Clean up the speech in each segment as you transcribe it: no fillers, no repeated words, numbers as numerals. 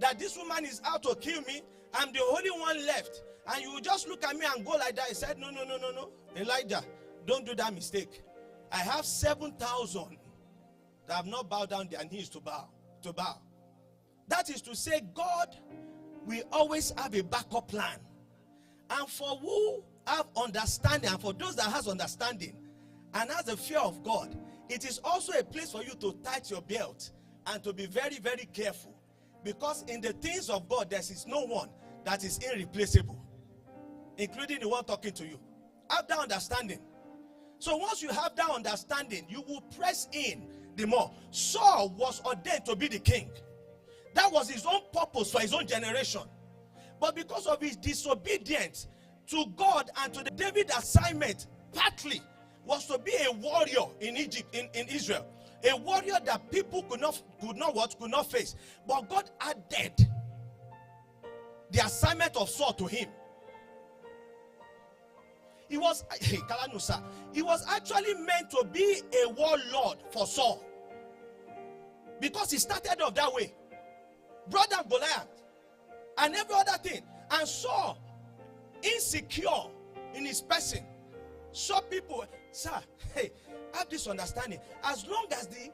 that this woman is out to kill me. I'm the only one left. And you will just look at me and go like that. He said, no. Elijah, don't do that mistake. I have 7,000 that have not bowed down their knees to bow. That is to say, God will always have a backup plan. And for who have understanding, and for those that has understanding and has a fear of God, it is also a place for you to tighten your belt and to be very, very careful. Because in the things of God, there is no one that is irreplaceable, including the one talking to you. Have that understanding. So once you have that understanding, you will press in the more. Saul was ordained to be the king. That was his own purpose for his own generation. But because of his disobedience to God and to the David assignment, partly was to be a warrior in Egypt, in Israel. A warrior that people could not face. But God added the assignment of Saul to him. He was actually meant to be a warlord for Saul. Because he started off that way. Brought down Goliath and every other thing. And Saul, insecure in his person, saw people, sir, hey, have this understanding. As long as the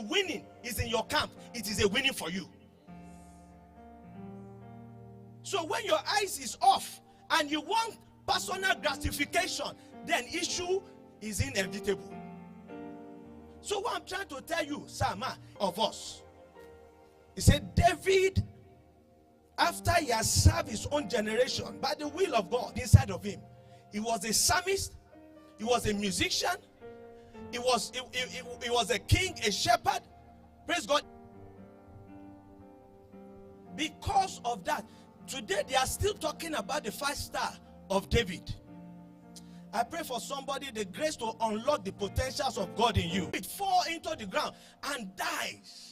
winning is in your camp, it is a winning for you. So when your eyes is off and you want personal gratification, then issue is inevitable. So what I'm trying to tell you, Sama, of us, he said David, after he has served his own generation by the will of God inside of him, he was a psalmist, he was a musician, he was a king, a shepherd. Praise God. Because of that, today they are still talking about the 5-star of David. I pray for somebody the grace to unlock the potentials of God in you. It falls into the ground and dies.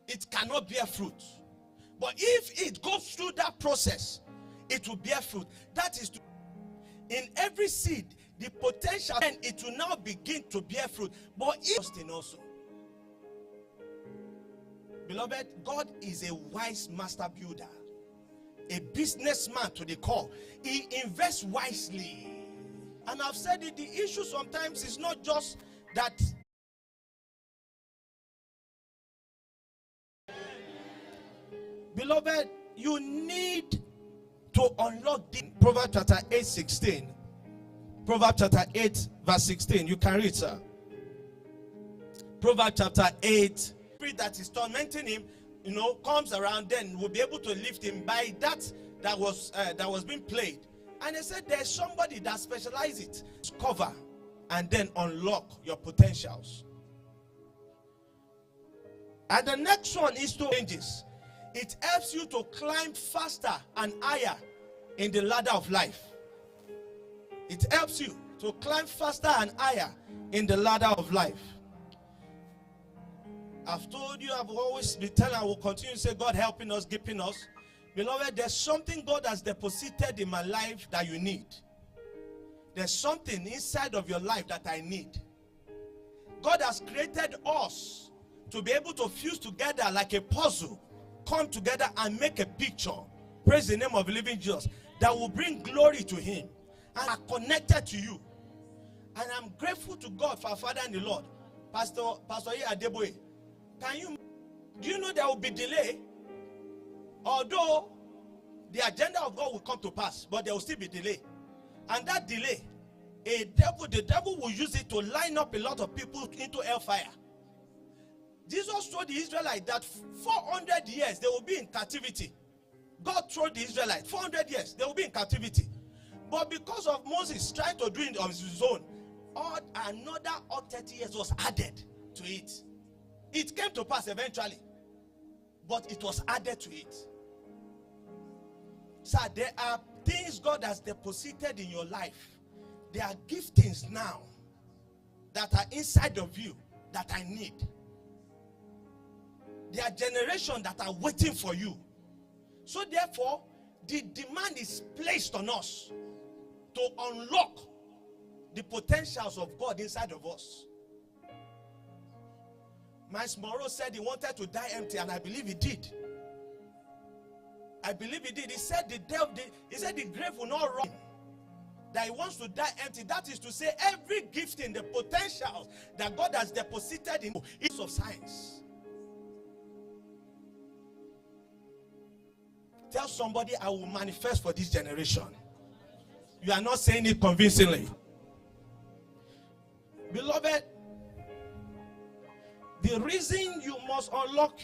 It cannot bear fruit. But if it goes through that process, it will bear fruit. That is, in every seed, the potential, and it will now begin to bear fruit. But if also, beloved, God is a wise master builder, a businessman to the core. He invests wisely. And I've said it, the issue sometimes is not just that. Beloved, you need to unlock the Proverbs chapter 8:16. Proverbs chapter 8 verse 16. You can read, sir. Proverbs chapter 8. Spirit that is tormenting him, comes around, then will be able to lift him by that was being played. And they said there's somebody that specializes it. Cover and then unlock your potentials. And the next one is to changes. It helps you to climb faster and higher in the ladder of life. It helps you to climb faster and higher in the ladder of life. I've told you, I've always been telling, I will continue to say, God helping us, keeping us. Beloved, there's something God has deposited in my life that you need. There's something inside of your life that I need. God has created us to be able to fuse together like a puzzle, come together and make a picture. Praise the name of the living Jesus. That will bring glory to him and are connected to you. And I'm grateful to God for our Father and the Lord. Pastor Adeboye, do you know there will be delay? Although the agenda of God will come to pass, but there will still be delay. And that delay, the devil will use it to line up a lot of people into hellfire. Jesus told the Israelites that 400 years they will be in captivity. God told the Israelites 400 years they will be in captivity. But because of Moses trying to do it on his own, another 30 years was added to it. It came to pass eventually, but it was added to it. So there are things God has deposited in your life. There are giftings now that are inside of you that I need. There are generations that are waiting for you. So therefore, the demand is placed on us to unlock the potentials of God inside of us. Miles Monroe said he wanted to die empty, and I believe he did. I believe he did. He said the grave will not run. That he wants to die empty. That is to say, every gift in the potential that God has deposited in is of science. Tell somebody, I will manifest for this generation. You are not saying it convincingly. Beloved, the reason you must unlock